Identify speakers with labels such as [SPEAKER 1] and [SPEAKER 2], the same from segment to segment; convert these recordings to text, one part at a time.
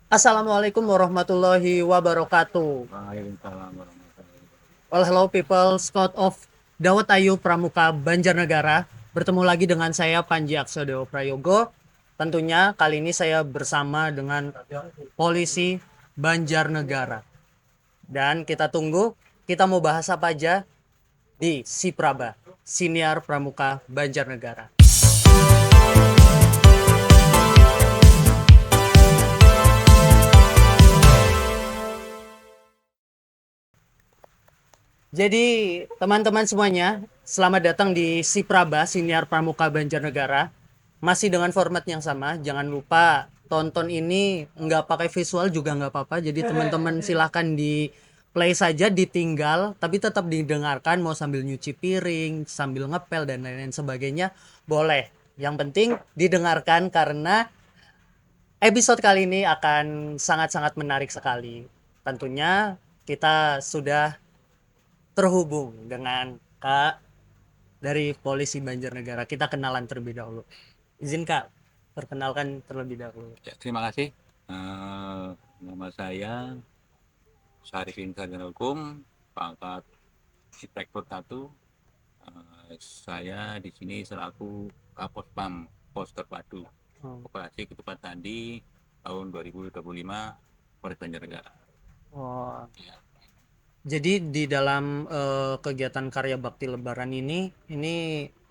[SPEAKER 1] Assalamualaikum warahmatullahi wabarakatuh.
[SPEAKER 2] Waalaikumsalam warahmatullahi wabarakatuh.
[SPEAKER 1] Well, hello people, Scott of Dawet Ayu Pramuka Banjarnegara. Bertemu lagi dengan saya Panji Aksodewo Prayogo. Tentunya kali ini saya bersama dengan polisi Banjarnegara. Dan kita tunggu, kita mau bahas apa aja di Sipraba, Siniar Pramuka Banjarnegara. Jadi teman-teman semuanya, selamat datang di Sipraba, Siniar Pramuka Banjarnegara. Masih dengan format yang sama, jangan lupa tonton ini nggak pakai visual juga nggak apa-apa. Jadi teman-teman silahkan di play saja, ditinggal, tapi tetap didengarkan mau sambil nyuci piring, sambil ngepel dan lain-lain sebagainya, boleh. Yang penting didengarkan karena episode kali ini akan sangat-sangat menarik sekali. Tentunya kita sudah terhubung dengan Kak dari Polisi Banjarnegara. Kita kenalan terlebih dahulu. Izin Kak, perkenalkan terlebih dahulu.
[SPEAKER 2] Ya, terima kasih. Eh, Nama saya Syarifin Sarjana Hukum, pangkat Inspektur 1. Saya di sini selaku Kapospam Pos Terpadu
[SPEAKER 1] Oh,
[SPEAKER 2] Operasi Ketupat Sandi tahun 2025 Polres Banjarnegara.
[SPEAKER 1] oh.
[SPEAKER 2] Ya,
[SPEAKER 1] Jadi di dalam kegiatan karya bakti Lebaran ini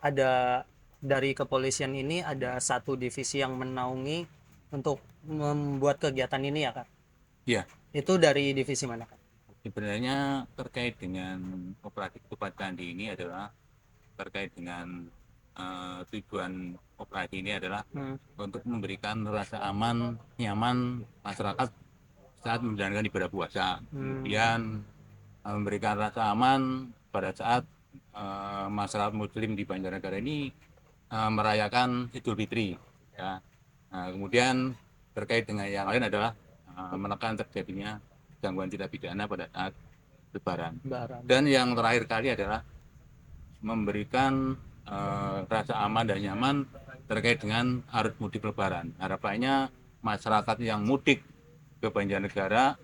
[SPEAKER 1] ada dari kepolisian ini ada satu divisi yang menaungi untuk membuat kegiatan ini ya Kak.
[SPEAKER 2] ya,
[SPEAKER 1] Itu dari divisi mana Kak?
[SPEAKER 2] sebenarnya terkait dengan operasi Ketupat Sandi ini adalah terkait dengan tujuan operasi ini adalah
[SPEAKER 1] Hmm.
[SPEAKER 2] untuk memberikan rasa aman, nyaman masyarakat saat menjalankan ibadah puasa.
[SPEAKER 1] Hmm.
[SPEAKER 2] Kemudian memberikan rasa aman pada saat masyarakat Muslim di Banjarnegara ini merayakan Idul Fitri. Ya. Nah, kemudian terkait dengan yang lain adalah menekan terjadinya gangguan tindak pidana pada saat Lebaran.
[SPEAKER 1] Lebaran.
[SPEAKER 2] Dan yang terakhir kali adalah memberikan rasa aman dan nyaman terkait dengan arus mudik Lebaran. Harapannya masyarakat yang mudik ke Banjarnegara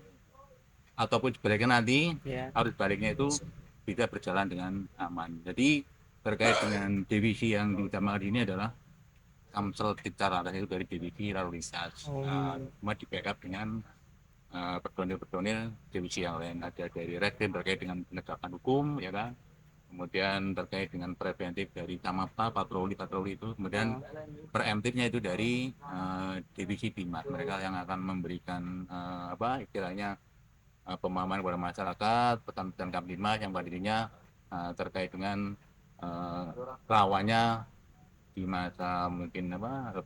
[SPEAKER 2] ataupun sebaliknya nanti
[SPEAKER 1] Ya.
[SPEAKER 2] arus baliknya itu bisa berjalan dengan aman. Jadi terkait dengan divisi yang diutamakan ini adalah Kamsel Tikar Lantas itu dari divisi lalu lintas.
[SPEAKER 1] Oh.
[SPEAKER 2] Cuma di backup dengan personil-personil divisi yang lain, ada dari Reskrim terkait dengan penegakan hukum, ya kan, kemudian terkait dengan preventif dari Samapta patroli-patroli itu, kemudian preemptifnya itu dari divisi Bimas, mereka yang akan memberikan apa istilahnya pemahaman kepada masyarakat, pesan-pesan Kamtibmas yang pada dirinya terkait dengan uh, rawannya di masa mungkin apa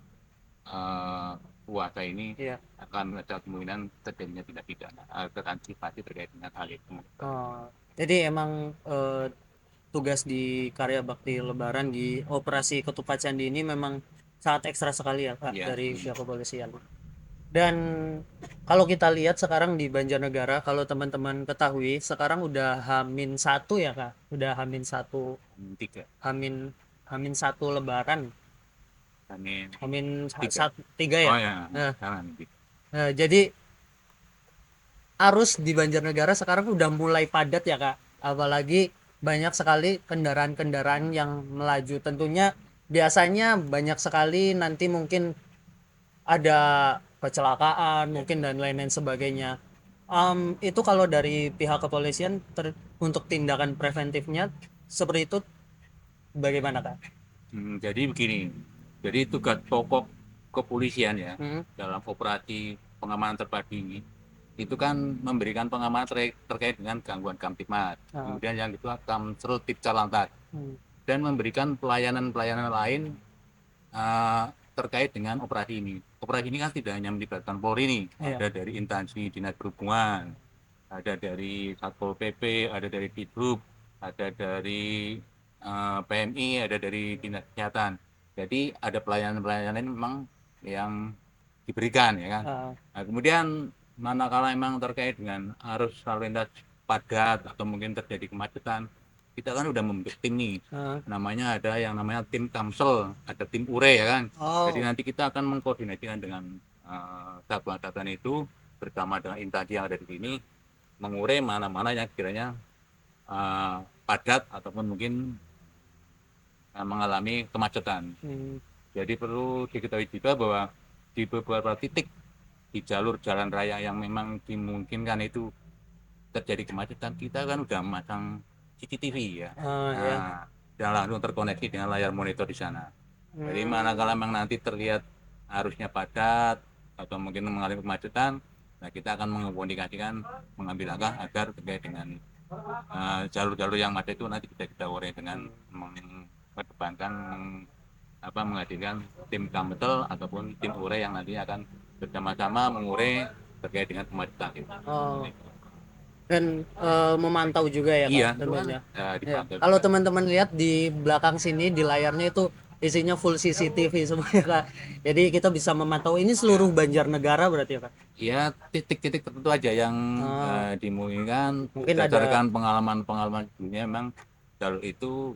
[SPEAKER 2] puasa ini
[SPEAKER 1] Iya.
[SPEAKER 2] akan ada kemungkinan terjadinya tindak pidana, terantisipasi terkait dengan hal itu.
[SPEAKER 1] Oh, jadi emang tugas di karya bakti Lebaran di operasi Ketupat Candi ini memang sangat ekstra sekali ya Kak
[SPEAKER 2] Ya,
[SPEAKER 1] dari pihak kepolisian. Dan kalau kita lihat sekarang di Banjarnegara, kalau teman-teman ketahui, sekarang udah Hamin satu ya Kak, udah Hamin satu,
[SPEAKER 2] tiga,
[SPEAKER 1] Hamin Hamin satu Lebaran,
[SPEAKER 2] Amin,
[SPEAKER 1] Hamin
[SPEAKER 2] tiga.
[SPEAKER 1] satu tiga ya.
[SPEAKER 2] Oh ya,
[SPEAKER 1] Nah,
[SPEAKER 2] jangan.
[SPEAKER 1] jadi arus di Banjarnegara sekarang udah mulai padat ya Kak. Apalagi banyak sekali kendaraan-kendaraan yang melaju. Tentunya biasanya banyak sekali nanti mungkin ada kecelakaan mungkin dan lain-lain sebagainya. Itu kalau dari pihak kepolisian untuk tindakan preventifnya seperti itu bagaimana Kak?
[SPEAKER 2] Jadi begini, jadi tugas pokok kepolisian ya
[SPEAKER 1] Hmm?
[SPEAKER 2] dalam operasi pengamanan terpadu ini itu kan memberikan pengamanan terkait dengan gangguan Kamtibmas,
[SPEAKER 1] Ah,
[SPEAKER 2] kemudian yang kedua Kamsel Tipcar Lantas,
[SPEAKER 1] hmm.
[SPEAKER 2] dan memberikan pelayanan-pelayanan lain uh, terkait dengan operasi ini. Operasi ini kan tidak hanya melibatkan Polri nih,
[SPEAKER 1] Iya.
[SPEAKER 2] ada dari instansi dinas perhubungan, ada dari Satpol PP, ada dari Dishub, ada dari PMI, ada dari dinas kesehatan. Jadi ada pelayanan-pelayanan memang yang diberikan ya kan.
[SPEAKER 1] Ah,
[SPEAKER 2] Nah, kemudian manakala memang terkait dengan arus lalu lintas padat atau mungkin terjadi kemacetan, kita kan udah membentuk tim nih,
[SPEAKER 1] ah.
[SPEAKER 2] namanya ada yang namanya tim Kamsel, ada tim URE ya kan. Jadi
[SPEAKER 1] Oh,
[SPEAKER 2] nanti kita akan mengkoordinasikan dengan satuan-satuan itu bersama dengan instansi yang ada di sini mengurai mana-mana yang kiranya padat ataupun mungkin mengalami kemacetan. Jadi perlu diketahui juga bahwa di beberapa titik di jalur jalan raya yang memang dimungkinkan itu terjadi kemacetan, kita kan udah memasang CCTV ya.
[SPEAKER 1] Ya.
[SPEAKER 2] Dan langsung terkoneksi dengan layar monitor di sana. Jadi manakala memang nanti terlihat arusnya padat atau mungkin mengalami kemacetan, nah kita akan mengkomunikasikan mengambil langkah agar terkait dengan jalur-jalur yang ada itu nanti kita urai dengan mengedepankan menghadirkan tim Kambetel ataupun tim urai yang nanti akan bersama-sama mengurai terkait dengan kemacetan itu.
[SPEAKER 1] Dan memantau juga ya
[SPEAKER 2] Iya,
[SPEAKER 1] Kak tentunya. Ya.
[SPEAKER 2] dipantau
[SPEAKER 1] Kalau
[SPEAKER 2] juga.
[SPEAKER 1] teman-teman lihat di belakang sini di layarnya itu isinya full CCTV semuanya Kak. Jadi kita bisa memantau ini seluruh Banjarnegara berarti ya Kak.
[SPEAKER 2] Ya, titik-titik tertentu aja yang dimungkinkan
[SPEAKER 1] Mungkin ada
[SPEAKER 2] berdasarkan pengalaman-pengalaman sebelumnya memang jalur itu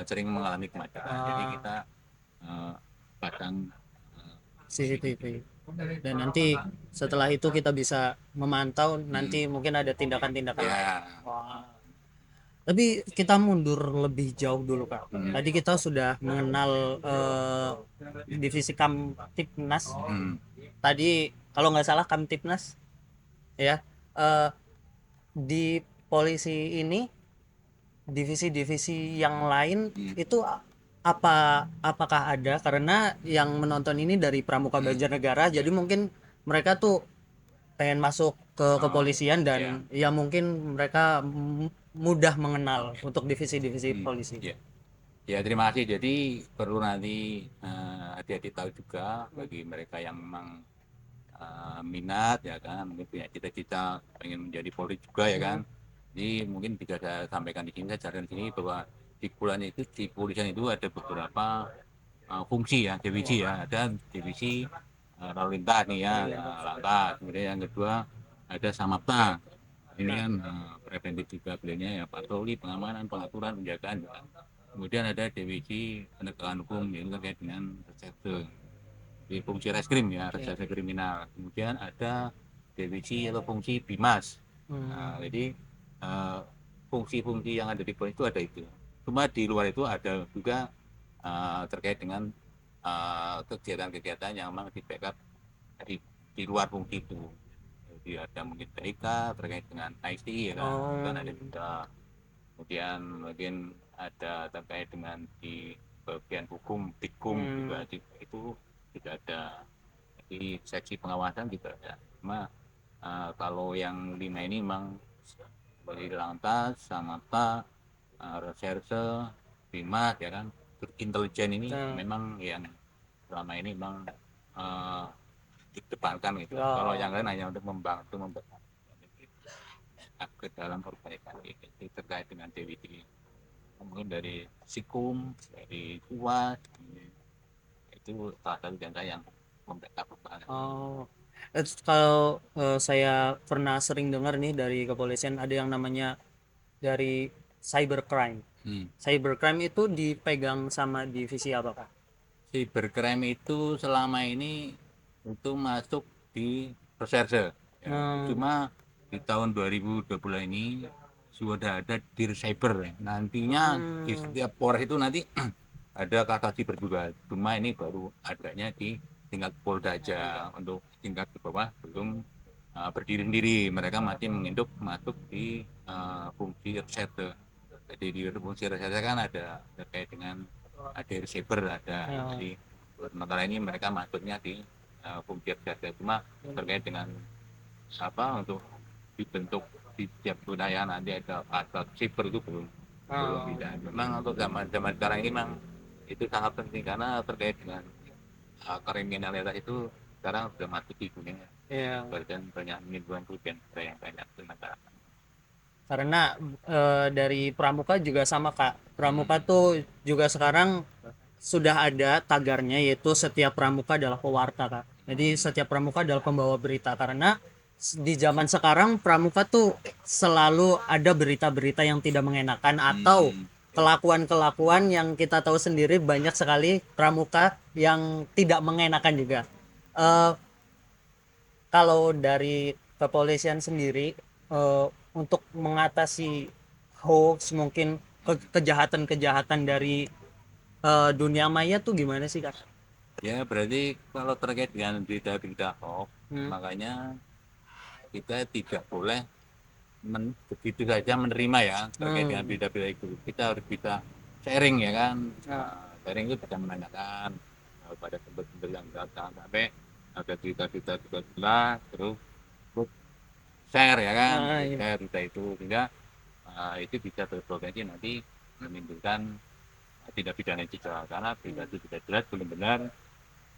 [SPEAKER 2] sering mengalami kemacetan. Jadi kita pasang
[SPEAKER 1] CCTV. Dan nanti setelah itu kita bisa memantau nanti mungkin ada tindakan-tindakan.
[SPEAKER 2] ya.
[SPEAKER 1] Wah. Tapi kita mundur lebih jauh dulu Kak. Tadi kita sudah mengenal divisi Kamtipnas. Tadi kalau nggak salah Kamtipnas ya. Di polisi ini divisi-divisi yang lain itu apakah ada, karena yang menonton ini dari Pramuka Banjarnegara jadi mungkin mereka tuh pengen masuk ke kepolisian dan ya mungkin mereka mudah mengenal untuk divisi-divisi polisi.
[SPEAKER 2] Ya, terima kasih. Jadi perlu nanti hati-hati tahu juga bagi mereka yang memang minat ya kan, mungkin punya cita-cita pengen menjadi polri juga ya kan. Jadi mungkin bisa saya sampaikan di sini, saya jelaskan di sini bahwa di bulan itu di kepolisian itu ada beberapa fungsi ya, divisi ya, ada divisi lalu lintas nih ya, lantas. Kemudian yang kedua ada samapta, ini kan preventif juga beliaunya ya, patroli, pengamanan, pengaturan, penjagaan juga. Kemudian ada divisi penegakan hukum yang terkait dengan reserse di fungsi reskrim ya, reserse kriminal. Kemudian ada divisi atau fungsi bimas. Jadi fungsi-fungsi yang ada di polisi itu ada itu. Cuma di luar itu ada juga terkait dengan kegiatan-kegiatan yang memang di backup di luar fungsi itu. Jadi ada mungkin TIK terkait dengan IT ya kan, ada juga. Kemudian mungkin ada terkait dengan di bagian hukum, dikum juga itu tidak ada. Di seksi pengawasan juga ada. Cuma kalau yang 5 ini memang dari lantas, samapta, reserse, bimas ya kan, intelijen ini memang yang selama ini memang didepankan gitu. Kalau yang lain hanya untuk membantu ke dalam perbaikan itu terkait dengan DWD. Mungkin dari Sikum, dari Tua, itu salah satu jangka yang membackup.
[SPEAKER 1] Kalau saya pernah sering dengar nih dari kepolisian ada yang namanya dari cybercrime. Cybercrime itu dipegang sama divisi apa Kak?
[SPEAKER 2] Cybercrime itu selama ini itu masuk di reserse. Ya. Cuma di tahun 2020 ini sudah ada dir cyber. Nantinya di setiap polres itu nanti ada kasasi berdua. Cuma ini baru adanya di tingkat Polda aja. Untuk tingkat di bawah belum berdiri sendiri. Mereka masih menginduk masuk di fungsi reserse. Jadi di fungsi reserse kan ada terkait dengan ada cyber ada. Jadi sementara ini mereka masuknya di fungsi reserse. Cuma terkait dengan untuk dibentuk di setiap wilayah nanti ada pasal cyber itu belum tidak. Memang untuk zaman sekarang ini memang itu sangat penting karena terkait dengan kriminalitas itu sekarang sudah masuk di dunia. Dan banyak menimbulkan kerugian yang banyak di masyarakat.
[SPEAKER 1] Karena dari Pramuka juga sama Kak. Pramuka tuh juga sekarang sudah ada tagarnya yaitu setiap pramuka adalah pewarta Kak. Jadi setiap pramuka adalah pembawa berita, karena di zaman sekarang pramuka tuh selalu ada berita-berita yang tidak mengenakan atau kelakuan-kelakuan yang kita tahu sendiri banyak sekali pramuka yang tidak mengenakan juga. kalau dari kepolisian sendiri untuk mengatasi hoax mungkin kejahatan-kejahatan dari dunia maya tuh gimana sih Kak?
[SPEAKER 2] Ya berarti kalau terkait dengan berita-berita hoax,
[SPEAKER 1] Hmm.
[SPEAKER 2] makanya kita tidak boleh begitu saja menerima ya terkait dengan
[SPEAKER 1] Hmm.
[SPEAKER 2] berita-berita itu. Kita harus bisa sharing ya kan.
[SPEAKER 1] Nah,
[SPEAKER 2] Sharing itu bisa menanyakan pada sumber-sumber yang jangan sampai ada berita-berita juga jelas terus terus share ya kan,
[SPEAKER 1] nah, iya.
[SPEAKER 2] share berita itu sehingga itu bisa berpotensi nanti menimbulkan tindak pidana juga karena berita itu tidak jelas belum benar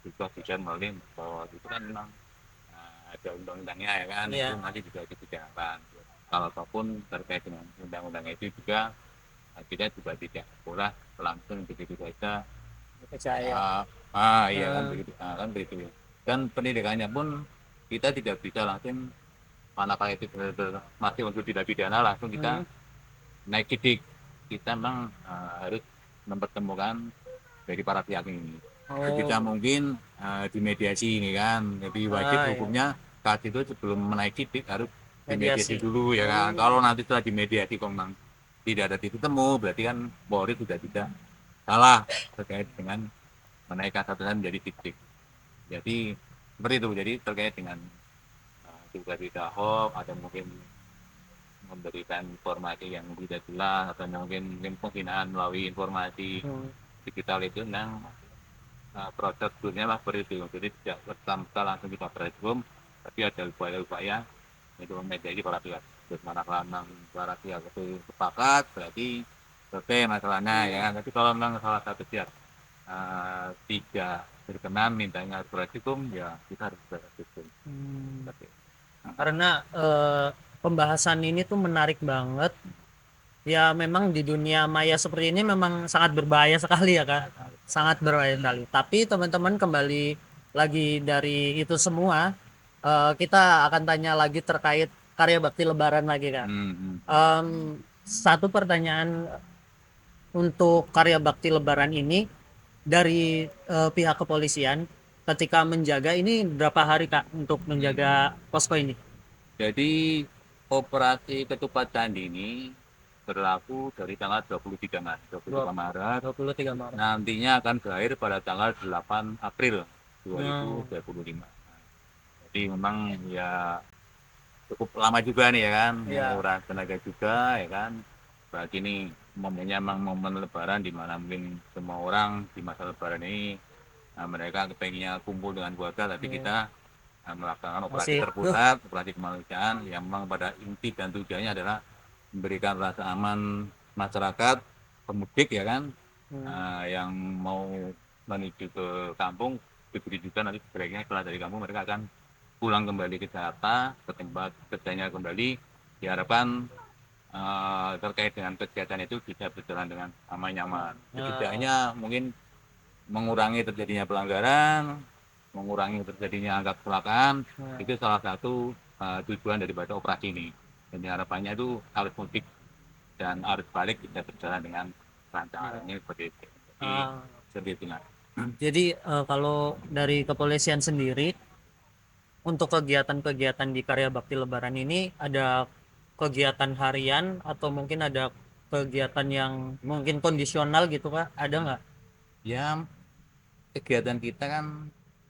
[SPEAKER 2] juga bisa melalui bahwa itu kan memang ada undang-undangnya ya kan itu
[SPEAKER 1] Iya,
[SPEAKER 2] nanti juga dipidanakan kalau apapun terkait dengan undang-undang itu juga kita juga tidak boleh langsung begitu saja
[SPEAKER 1] percaya.
[SPEAKER 2] iya kan
[SPEAKER 1] Eh,
[SPEAKER 2] begitu kan begitu dan pendidikannya pun kita tidak bisa langsung manakala itu benar-benar masih untuk tidak pidana langsung kita
[SPEAKER 1] hmm.
[SPEAKER 2] naik sidik kita memang harus mempertemukan dari para pihak ini sebisa
[SPEAKER 1] Oh,
[SPEAKER 2] mungkin dimediasi ini kan jadi wajib
[SPEAKER 1] iya.
[SPEAKER 2] hukumnya saat itu sebelum menaik sidik harus dimediasi
[SPEAKER 1] Mediasi.
[SPEAKER 2] dulu ya kan
[SPEAKER 1] Oh,
[SPEAKER 2] kalau nanti setelah dimediasi kok memang tidak ada titik temu berarti kan Polri sudah tidak salah terkait dengan menaikkan statusnya menjadi titik jadi seperti itu jadi terkait dengan juga berita hoax atau mungkin memberikan informasi yang tidak jelas atau mungkin penghinaan melalui informasi
[SPEAKER 1] hmm.
[SPEAKER 2] digital itu memang prosedurnya lah seperti itu jadi tidak serta langsung kita berhukum tapi ada upaya-upaya itu menjadi para pihak terus manakala memang para pihak itu sepakat berarti selesai masalahnya ya kan tapi kalau memang salah satu pihak tidak berkenan mintanya harus hukum ya kita harus berhukum
[SPEAKER 1] Hmm.
[SPEAKER 2] seperti itu.
[SPEAKER 1] Karena pembahasan ini tuh menarik banget. Ya memang di dunia maya seperti ini memang sangat berbahaya sekali ya Kak. Sangat berbahaya sekali. Tapi teman-teman kembali lagi dari itu semua, kita akan tanya lagi terkait karya bakti Lebaran lagi Kak.
[SPEAKER 2] Hmm, hmm.
[SPEAKER 1] Satu pertanyaan untuk karya bakti Lebaran ini dari pihak kepolisian ketika menjaga ini berapa hari Kak untuk menjaga posko ini?
[SPEAKER 2] Jadi operasi ketupat candi ini berlaku dari tanggal 23 Maret, 23 Maret
[SPEAKER 1] 23 Maret.
[SPEAKER 2] nantinya akan berakhir pada tanggal 8 April
[SPEAKER 1] Hmm,
[SPEAKER 2] 2025. Jadi memang ya cukup lama juga nih ya kan,
[SPEAKER 1] ya,
[SPEAKER 2] menguras tenaga juga ya kan. Berarti ini momennya memang momen Lebaran di mana mungkin semua orang di masa Lebaran ini mereka kepengennya kumpul dengan keluarga, tapi
[SPEAKER 1] hmm,
[SPEAKER 2] kita melaksanakan operasi
[SPEAKER 1] masih,
[SPEAKER 2] terpusat, operasi kemanusiaan yang memang pada inti dan tujuannya adalah memberikan rasa aman masyarakat pemudik ya kan
[SPEAKER 1] hmm,
[SPEAKER 2] yang mau menuju ke kampung diberi juga nanti sebaiknya setelah dari kampung mereka akan pulang kembali ke Jakarta ke tempat kerjanya kembali diharapkan terkait dengan kegiatan itu bisa berjalan dengan aman nyaman setidaknya mungkin mengurangi terjadinya pelanggaran mengurangi terjadinya angka kecelakaan itu salah satu tujuan daripada operasi ini dan harapannya itu arus mudik dan arus balik bisa berjalan dengan lancar ini seperti itu jadi
[SPEAKER 1] ah,
[SPEAKER 2] seperti itu nah.
[SPEAKER 1] jadi kalau dari kepolisian sendiri untuk kegiatan-kegiatan di karya bakti Lebaran ini ada kegiatan harian atau mungkin ada kegiatan yang mungkin kondisional gitu Kak? Ada nggak?
[SPEAKER 2] Ya kegiatan kita kan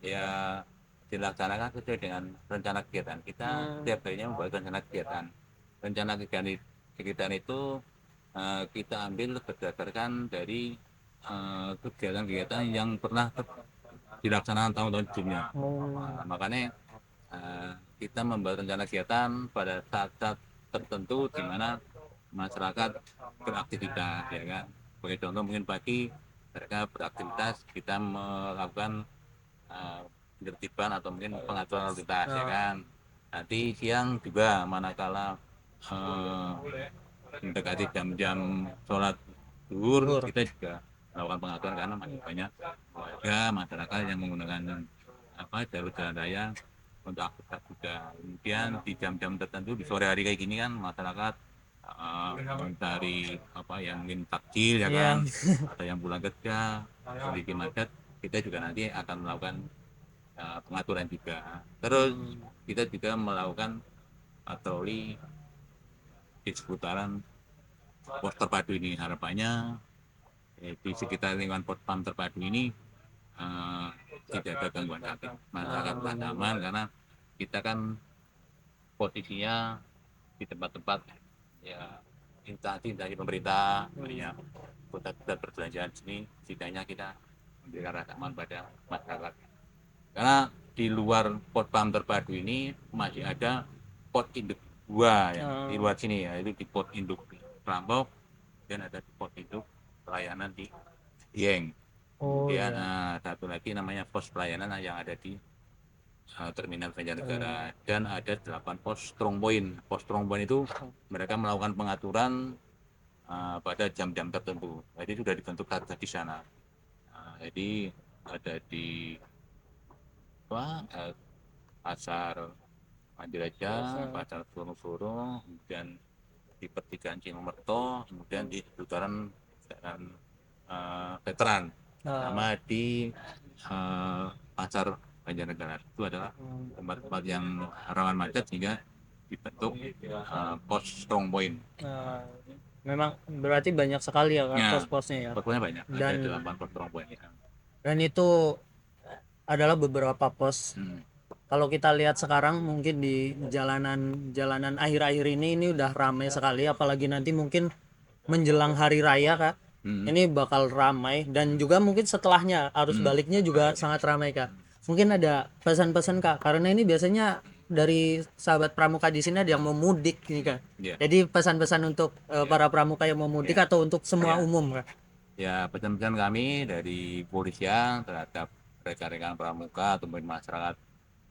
[SPEAKER 2] ya dilaksanakan sesuai dengan rencana kegiatan kita
[SPEAKER 1] Hmm,
[SPEAKER 2] setiap harinya membuat rencana kegiatan itu kita ambil berdasarkan dari kegiatan-kegiatan yang pernah dilaksanakan tahun-tahun sebelumnya.
[SPEAKER 1] oh,
[SPEAKER 2] Makanya kita membuat rencana kegiatan pada saat-saat tertentu di mana masyarakat beraktivitas ya kan. Sebagai contoh mungkin pagi mereka beraktivitas kita melakukan uh, penertiban atau mungkin pengaturan lalu lintas ya
[SPEAKER 1] nah,
[SPEAKER 2] kan. Nanti siang juga manakala uh, mendekati jam-jam sholat zuhur
[SPEAKER 1] zuhur.
[SPEAKER 2] kita juga melakukan pengaturan karena masih banyak warga masyarakat yang menggunakan jalur jalan raya untuk aktivitas juga kemudian di jam-jam tertentu di sore hari kayak gini kan masyarakat mencari yang mungkin takjil ya
[SPEAKER 1] Iya.
[SPEAKER 2] kan atau yang pulang kerja kondisi macet kita juga nanti akan melakukan pengaturan juga. Terus kita juga melakukan patroli di seputaran pos terpadu ini. Harapannya di sekitar lingkungan pos pam terpadu ini eh, tidak ada gangguan sakit, masyarakat tetap aman, karena kita kan posisinya di tempat-tempat ya instansi pemerintah, banyak pusat-pusat perbelanjaan sini, setidaknya kita memberikan rasa aman pada masyarakat. Karena di luar pos pam terpadu ini masih ada pos induk dua ya, di luar sini ya, itu di pos induk Prambok dan ada di pos induk pelayanan di Dieng.
[SPEAKER 1] Oh
[SPEAKER 2] Kemudian
[SPEAKER 1] iya.
[SPEAKER 2] satu lagi namanya pos pelayanan yang ada di Terminal Banjarnegara, dan ada 8 pos strong point. Pos strong point itu mereka melakukan pengaturan pada jam-jam tertentu. Jadi sudah dibentuk satgas di sana. Jadi ada di pasar Mandiraja, pasar Furu, kemudian di pertigaan Cimomerto, kemudian di seputaran veteran, sama di pasar Banjarnegara. Itu adalah tempat-tempat yang rawan macet sehingga dibentuk pos strong point.
[SPEAKER 1] Memang berarti banyak sekali ya Kak,
[SPEAKER 2] Ya,
[SPEAKER 1] pos-posnya ya.
[SPEAKER 2] pokoknya banyak. Ada
[SPEAKER 1] Dan
[SPEAKER 2] 8 pos strong point.
[SPEAKER 1] dan itu adalah beberapa pos. Kalau kita lihat sekarang mungkin di jalanan akhir-akhir ini udah ramai sekali, apalagi nanti mungkin menjelang hari raya Kak. Ini bakal ramai, dan juga mungkin setelahnya arus baliknya juga sangat ramai Kak. Mungkin ada pesan-pesan Kak, karena ini biasanya dari sahabat pramuka di sini ada yang mau mudik nih Kak.
[SPEAKER 2] Ya.
[SPEAKER 1] Jadi pesan-pesan untuk para pramuka yang mau mudik atau untuk semua umum Kak.
[SPEAKER 2] Ya, pesan-pesan kami dari kepolisian terhadap rekan-rekan pramuka atau masyarakat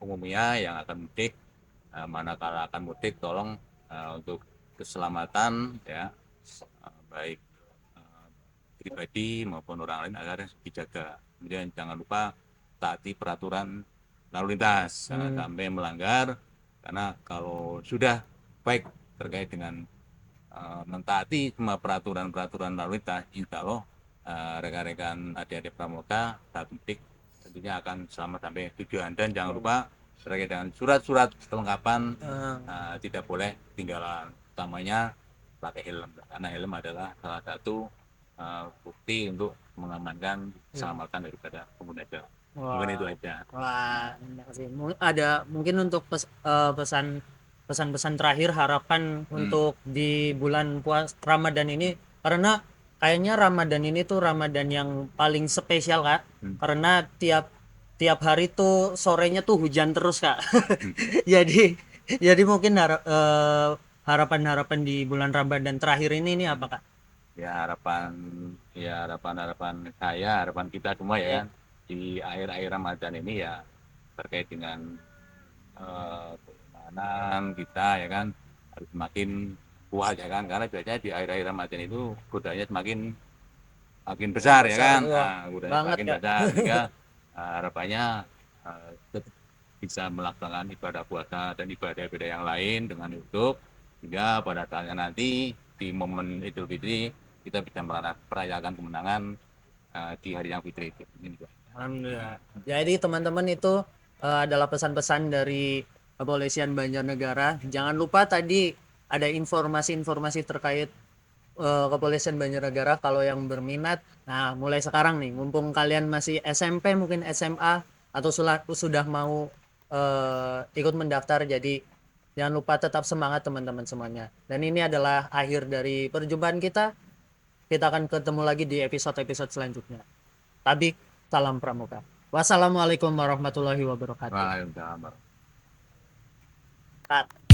[SPEAKER 2] umumnya yang akan mudik, manakala akan mudik, tolong untuk keselamatan ya, baik pribadi maupun orang lain agar dijaga. Kemudian jangan lupa taati peraturan lalu lintas, jangan sampai melanggar, karena kalau sudah baik terkait dengan mentaati semua peraturan-peraturan lalu lintas, insya Allah rekan-rekan adik-adik pramuka saat mudik tentunya akan selamat sampai tujuan. Dan jangan lupa terkait dengan surat-surat kelengkapan tidak boleh ketinggalan, utamanya pakai helm, karena helm adalah salah satu bukti untuk mengamankan keselamatan daripada pengguna jalan. Mungkin itu aja.
[SPEAKER 1] Wah, enak sih. Ada mungkin untuk pesan-pesan terakhir harapan untuk di bulan Ramadan ini, karena kayaknya Ramadan ini tuh Ramadan yang paling spesial Kak. Karena tiap hari tuh sorenya tuh hujan terus Kak. Jadi mungkin harapan-harapan di bulan Ramadan terakhir ini apa Kak?
[SPEAKER 2] Harapan saya, harapan kita semua ya, di akhir-akhir Ramadan ini ya, terkait dengan keimanan kita ya kan, harus semakin kuat ya kan, karena biasanya di akhir-akhir Ramadan itu godanya makin besar ya kan, godanya semakin besar, sehingga harapannya tetap bisa melaksanakan ibadah puasa dan ibadah-ibadah yang lain dengan utuh, sehingga pada saatnya nanti di momen Idul Fitri kita bisa merayakan kemenangan di hari yang fitri itu.
[SPEAKER 1] Alhamdulillah. Jadi teman-teman itu adalah pesan-pesan dari Kepolisian Banjarnegara. Jangan lupa tadi ada informasi-informasi terkait Kepolisian Banjarnegara kalau yang berminat. Nah, mulai sekarang nih, mumpung kalian masih SMP, mungkin SMA atau sudah mau ikut mendaftar, jadi jangan lupa tetap semangat teman-teman semuanya. Dan ini adalah akhir dari perjumpaan kita. Kita akan ketemu lagi di episode-episode selanjutnya. Tabik, salam pramuka. Wassalamualaikum warahmatullahi wabarakatuh.
[SPEAKER 2] Waalaikumsalam.
[SPEAKER 1] Cut.